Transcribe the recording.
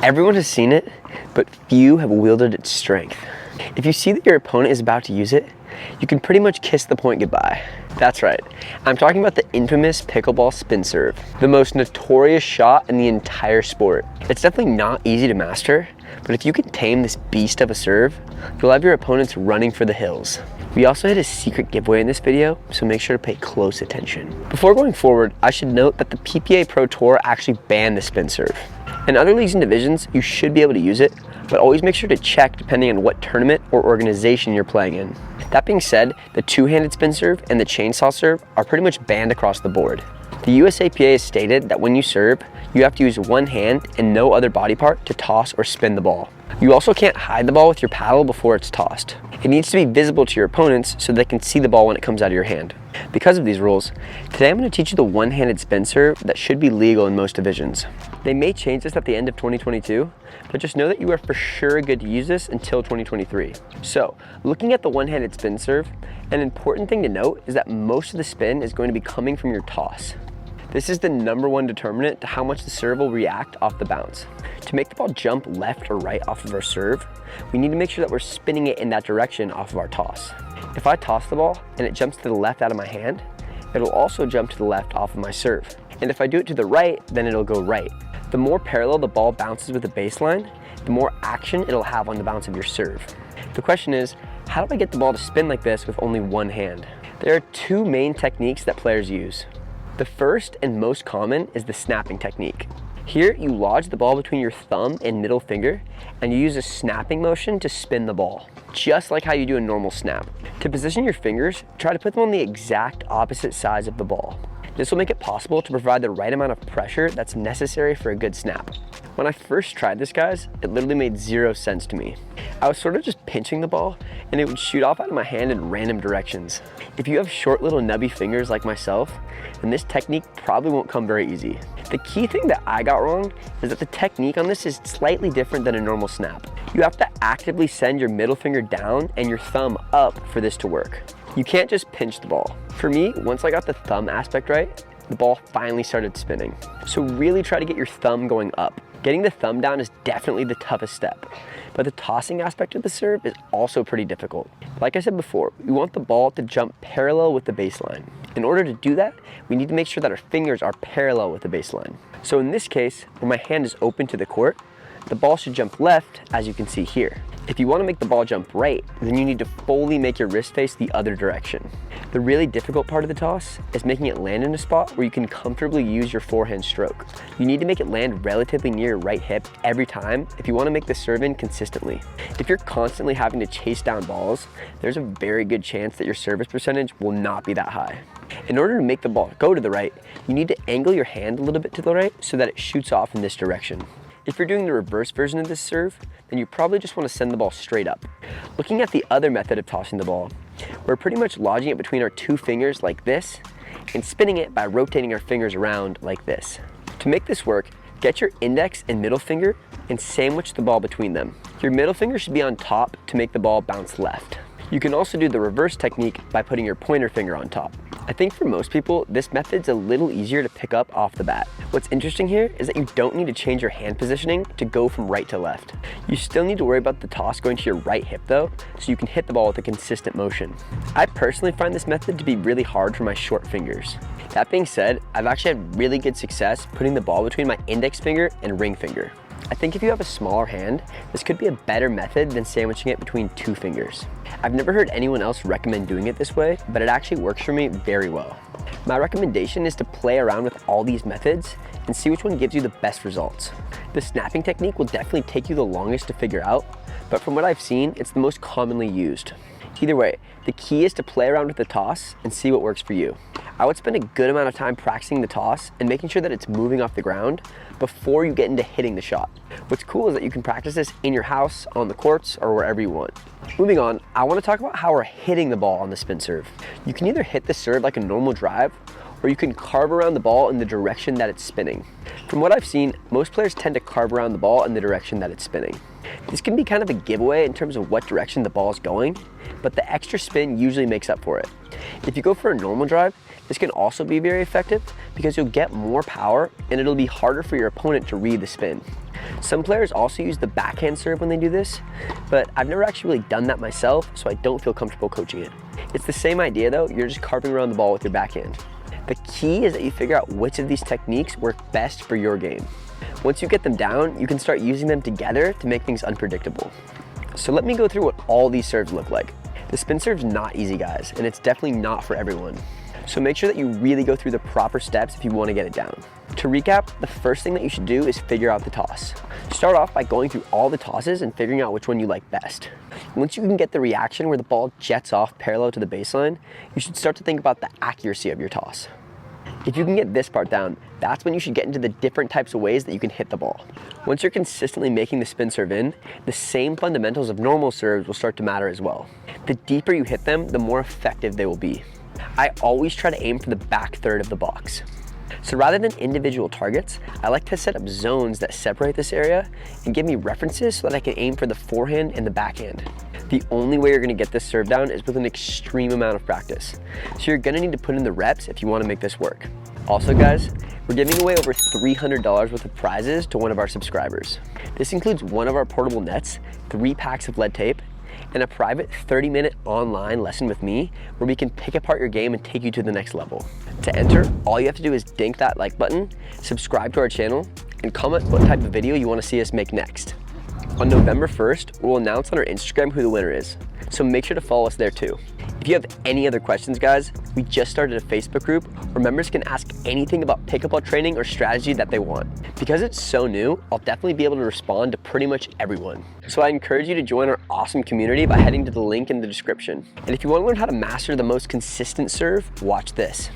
Everyone has seen it, but few have wielded its strength. If you see that your opponent is about to use it, you can pretty much kiss the point goodbye. That's right, I'm talking about the infamous pickleball spin serve, the most notorious shot in the entire sport. It's definitely not easy to master, but if you can tame this beast of a serve, you'll have your opponents running for the hills. We also had a secret giveaway in this video, so make sure to pay close attention. Before going forward, I should note that the PPA Pro Tour actually banned the spin serve. In other leagues and divisions, you should be able to use it, but always make sure to check depending on what tournament or organization you're playing in. That being said, the two-handed spin serve and the chainsaw serve are pretty much banned across the board. The USAPA has stated that when you serve, you have to use one hand and no other body part to toss or spin the ball. You also can't hide the ball with your paddle before it's tossed. It needs to be visible to your opponents so they can see the ball when it comes out of your hand. Because of these rules, today I'm going to teach you the one-handed spin serve that should be legal in most divisions. They may change this at the end of 2022, but just know that you are for sure good to use this until 2023. So, looking at the one-handed spin serve, an important thing to note is that most of the spin is going to be coming from your toss. This is the #1 determinant to how much the serve will react off the bounce. To make the ball jump left or right off of our serve, we need to make sure that we're spinning it in that direction off of our toss. If I toss the ball and it jumps to the left out of my hand, it'll also jump to the left off of my serve. And if I do it to the right, then it'll go right. The more parallel the ball bounces with the baseline, the more action it'll have on the bounce of your serve. The question is, how do I get the ball to spin like this with only one hand? There are two main techniques that players use. The first and most common is the snapping technique. Here, you lodge the ball between your thumb and middle finger, and you use a snapping motion to spin the ball, just like how you do a normal snap. To position your fingers, try to put them on the exact opposite sides of the ball. This will make it possible to provide the right amount of pressure that's necessary for a good snap. When I first tried this, guys, it literally made zero sense to me. I was sort of just pinching the ball, and it would shoot off out of my hand in random directions. If you have short little nubby fingers like myself, then this technique probably won't come very easy. The key thing that I got wrong is that the technique on this is slightly different than a normal snap. You have to actively send your middle finger down and your thumb up for this to work. You can't just pinch the ball. For me, once I got the thumb aspect right, the ball finally started spinning. So really try to get your thumb going up. Getting the thumb down is definitely the toughest step, but the tossing aspect of the serve is also pretty difficult. Like I said before, we want the ball to jump parallel with the baseline. In order to do that, we need to make sure that our fingers are parallel with the baseline. So in this case, when my hand is open to the court, the ball should jump left, as you can see here. If you want to make the ball jump right, then you need to fully make your wrist face the other direction. The really difficult part of the toss is making it land in a spot where you can comfortably use your forehand stroke. You need to make it land relatively near your right hip every time if you want to make the serve in consistently. If you're constantly having to chase down balls, there's a very good chance that your service percentage will not be that high. In order to make the ball go to the right, you need to angle your hand a little bit to the right so that it shoots off in this direction. If you're doing the reverse version of this serve, then you probably just want to send the ball straight up. Looking at the other method of tossing the ball, we're pretty much lodging it between our two fingers like this and spinning it by rotating our fingers around like this. To make this work, get your index and middle finger and sandwich the ball between them. Your middle finger should be on top to make the ball bounce left. You can also do the reverse technique by putting your pointer finger on top. I think for most people, this method's a little easier to pick up off the bat. What's interesting here is that you don't need to change your hand positioning to go from right to left. You still need to worry about the toss going to your right hip though, so you can hit the ball with a consistent motion. I personally find this method to be really hard for my short fingers. That being said, I've actually had really good success putting the ball between my index finger and ring finger. I think if you have a smaller hand, this could be a better method than sandwiching it between two fingers. I've never heard anyone else recommend doing it this way, but it actually works for me very well. My recommendation is to play around with all these methods and see which one gives you the best results. The snapping technique will definitely take you the longest to figure out, but from what I've seen, it's the most commonly used. Either way, the key is to play around with the toss and see what works for you. I would spend a good amount of time practicing the toss and making sure that it's moving off the ground before you get into hitting the shot. What's cool is that you can practice this in your house, on the courts, or wherever you want. Moving on, I want to talk about how we're hitting the ball on the spin serve. You can either hit the serve like a normal drive, or you can carve around the ball in the direction that it's spinning. From what I've seen, most players tend to carve around the ball in the direction that it's spinning. This can be kind of a giveaway in terms of what direction the ball is going, but the extra spin usually makes up for it. If you go for a normal drive, this can also be very effective because you'll get more power and it'll be harder for your opponent to read the spin. Some players also use the backhand serve when they do this, but I've never actually really done that myself, so I don't feel comfortable coaching it. It's the same idea though, you're just carving around the ball with your backhand. The key is that you figure out which of these techniques work best for your game. Once you get them down, you can start using them together to make things unpredictable. So let me go through what all these serves look like. The spin serve's not easy, guys, and it's definitely not for everyone. So make sure that you really go through the proper steps if you want to get it down. To recap, the first thing that you should do is figure out the toss. Start off by going through all the tosses and figuring out which one you like best. Once you can get the reaction where the ball jets off parallel to the baseline, you should start to think about the accuracy of your toss. If you can get this part down, that's when you should get into the different types of ways that you can hit the ball. Once you're consistently making the spin serve in, the same fundamentals of normal serves will start to matter as well. The deeper you hit them, the more effective they will be. I always try to aim for the back third of the box. So rather than individual targets, I like to set up zones that separate this area and give me references so that I can aim for the forehand and the backhand. The only way you're gonna get this serve down is with an extreme amount of practice. So you're gonna need to put in the reps if you wanna make this work. Also guys, we're giving away over $300 worth of prizes to one of our subscribers. This includes one of our portable nets, 3 packs of lead tape, and a private 30-minute online lesson with me where we can pick apart your game and take you to the next level. To enter, all you have to do is dink that like button, subscribe to our channel, and comment what type of video you want to see us make next. On November 1st, we'll announce on our Instagram who the winner is, so make sure to follow us there too. If you have any other questions, guys, we just started a Facebook group where members can ask anything about pickleball training or strategy that they want. Because it's so new, I'll definitely be able to respond to pretty much everyone. So I encourage you to join our awesome community by heading to the link in the description. And if you want to learn how to master the most consistent serve, watch this.